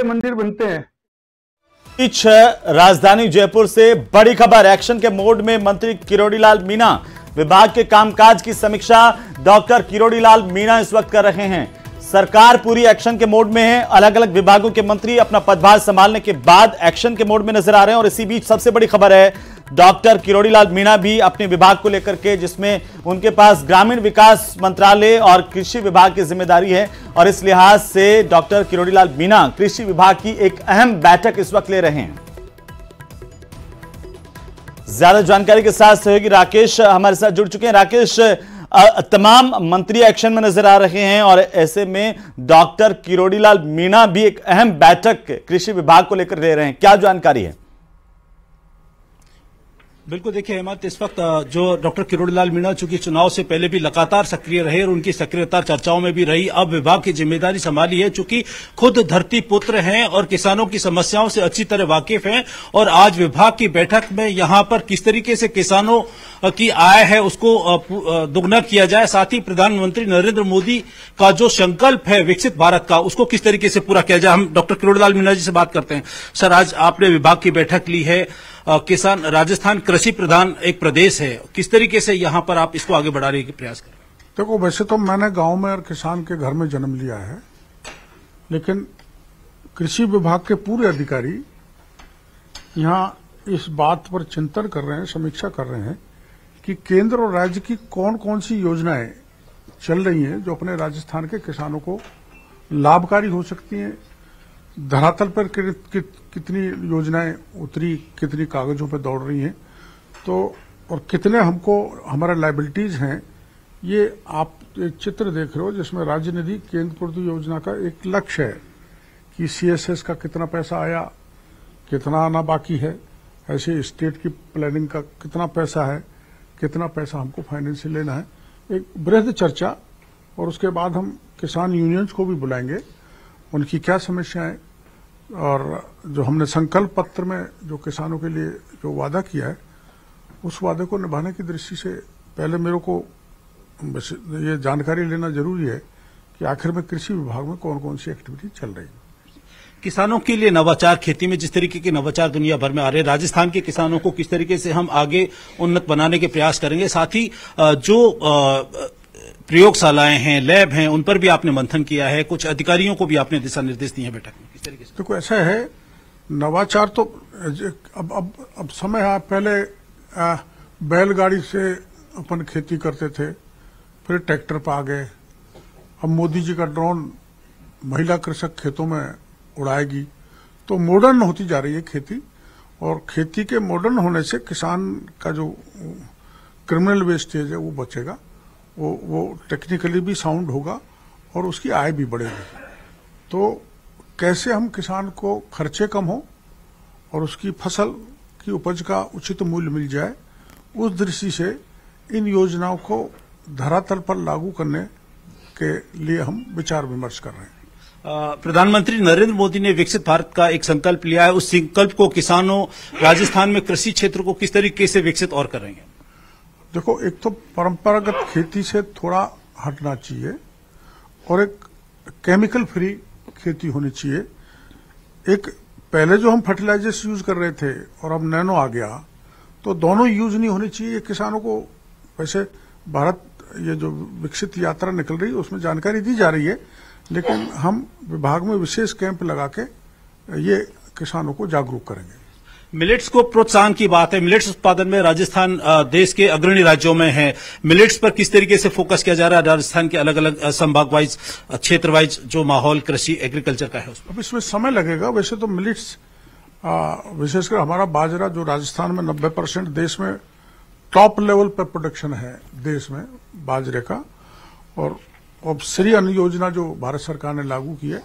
छोटे मंदिर बनते हैं। बीच राजधानी जयपुर से बड़ी खबर, एक्शन के मोड में मंत्री किरोड़ीलाल मीणा। विभाग के कामकाज की समीक्षा डॉक्टर किरोड़ीलाल मीणा इस वक्त कर रहे हैं। सरकार पूरी एक्शन के मोड में है। अलग अलग विभागों के मंत्री अपना पदभार संभालने के बाद एक्शन के मोड में नजर आ रहे हैं। और इसी बीच सबसे बड़ी खबर है, डॉक्टर किरोड़ीलाल मीणा भी अपने विभाग को लेकर के, जिसमें उनके पास ग्रामीण विकास मंत्रालय और कृषि विभाग की जिम्मेदारी है, और इस लिहाज से डॉक्टर किरोड़ीलाल मीणा कृषि विभाग की एक अहम बैठक इस वक्त ले रहे हैं। ज्यादा जानकारी के साथ सहयोगी राकेश हमारे साथ जुड़ चुके हैं। राकेश, तमाम मंत्री एक्शन में नजर आ रहे हैं और ऐसे में डॉक्टर किरोड़ीलाल मीणा भी एक अहम बैठक कृषि विभाग को लेकर ले रहे हैं, क्या जानकारी है? बिल्कुल, देखिए हेमंत, इस वक्त जो डॉक्टर किरोड़ीलाल मीणा चूंकि चुनाव से पहले भी लगातार सक्रिय रहे और उनकी सक्रियता चर्चाओं में भी रही, अब विभाग की जिम्मेदारी संभाली है। चूंकि खुद धरती पुत्र हैं और किसानों की समस्याओं से अच्छी तरह वाकिफ हैं, और आज विभाग की बैठक में यहां पर किस तरीके से किसानों की आय है उसको दुगना किया जाए, साथ ही प्रधानमंत्री नरेंद्र मोदी का जो संकल्प है विकसित भारत का, उसको किस तरीके से पूरा किया जाए। हम डॉक्टर किरोड़ीलाल मीणा जी से बात करते हैं। सर, आज आपने विभाग की बैठक ली है। किसान, राजस्थान कृषि प्रधान एक प्रदेश है, किस तरीके से यहां पर आप इसको आगे बढ़ाने के प्रयास करें? देखो, वैसे तो मैंने गांव में और किसान के घर में जन्म लिया है, लेकिन कृषि विभाग के पूरे अधिकारी यहां इस बात पर चिंतन कर रहे हैं, समीक्षा कर रहे हैं कि केंद्र और राज्य की कौन कौन सी योजनाएं चल रही हैं जो अपने राजस्थान के किसानों को लाभकारी हो सकती हैं, धरातल पर कितनी योजनाएं उतरी, कितनी कागजों पर दौड़ रही हैं, तो और कितने हमको हमारा लायबिलिटीज हैं। ये आप एक चित्र देख रहे हो जिसमें राज्य निधि केंद्र पूर्ति योजना का एक लक्ष्य है कि सीएसएस का कितना पैसा आया, कितना आना बाकी है, ऐसे स्टेट की प्लानिंग का कितना पैसा है, कितना पैसा हमको फाइनेंस से लेना है, एक बृहद चर्चा। और उसके बाद हम किसान यूनियंस को भी बुलाएंगे, उनकी क्या समस्याएं, और जो हमने संकल्प पत्र में जो किसानों के लिए जो वादा किया है, उस वादे को निभाने की दृष्टि से पहले मेरे को ये जानकारी लेना जरूरी है कि आखिर में कृषि विभाग में कौन कौन सी एक्टिविटी चल रही है। किसानों के लिए नवाचार, खेती में जिस तरीके के नवाचार दुनिया भर में आ रहे हैं, राजस्थान के किसानों को किस तरीके से हम आगे उन्नत बनाने के प्रयास करेंगे, साथ ही जो प्रयोगशालाएं हैं, लैब हैं, उन पर भी आपने मंथन किया है, कुछ अधिकारियों को भी आपने दिशा निर्देश दिए हैं बैठक में, किस तरीके से? देखो, ऐसा है, नवाचार तो अब समय है। पहले बैलगाड़ी से अपन खेती करते थे, फिर ट्रैक्टर पर आ गए, अब मोदी जी का ड्रोन महिला कृषक खेतों में उड़ाएगी, तो मॉडर्न होती जा रही है खेती। और खेती के मॉडर्न होने से किसान का जो क्रिमिनल वेस्टेज है वो बचेगा, वो टेक्निकली भी साउंड होगा और उसकी आय भी बढ़ेगी। तो कैसे हम किसान को खर्चे कम हो और उसकी फसल की उपज का उचित मूल्य मिल जाए, उस दृष्टि से इन योजनाओं को धरातल पर लागू करने के लिए हम विचार विमर्श कर रहे हैं। प्रधानमंत्री नरेंद्र मोदी ने विकसित भारत का एक संकल्प लिया है, उस संकल्प को किसानों, राजस्थान में कृषि क्षेत्र को किस तरीके से विकसित और करेंगे? देखो, एक तो परंपरागत खेती से थोड़ा हटना चाहिए और एक केमिकल फ्री खेती होनी चाहिए। एक पहले जो हम फर्टिलाइजर्स यूज कर रहे थे और अब नैनो आ गया, तो दोनों यूज नहीं होनी चाहिए। किसानों को वैसे भारत ये जो विकसित यात्रा निकल रही है उसमें जानकारी दी जा रही है, लेकिन हम विभाग में विशेष कैंप लगा के ये किसानों को जागरूक करेंगे। मिलेट्स को प्रोत्साहन की बात है, मिलेट्स उत्पादन में राजस्थान देश के अग्रणी राज्यों में है। मिलेट्स पर किस तरीके से फोकस किया जा रहा है राजस्थान के अलग अलग संभाग वाइज, क्षेत्र वाइज जो माहौल कृषि एग्रीकल्चर का है उसमें? अब इसमें समय लगेगा। वैसे तो मिलेट्स, विशेषकर हमारा बाजरा जो राजस्थान में 90% देश में टॉप लेवल पर प्रोडक्शन है देश में बाजरे का। और अब श्री अन्न योजना जो भारत सरकार ने लागू की है,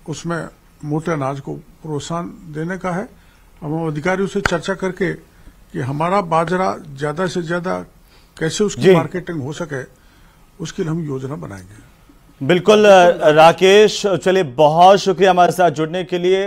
उसमें मोटे अनाज को प्रोत्साहन देने का है। हम अधिकारियों से चर्चा करके कि हमारा बाजरा ज्यादा से ज्यादा कैसे उसकी मार्केटिंग हो सके, उसके लिए हम योजना बनाएंगे। बिल्कुल राकेश, चलिए बहुत शुक्रिया हमारे साथ जुड़ने के लिए।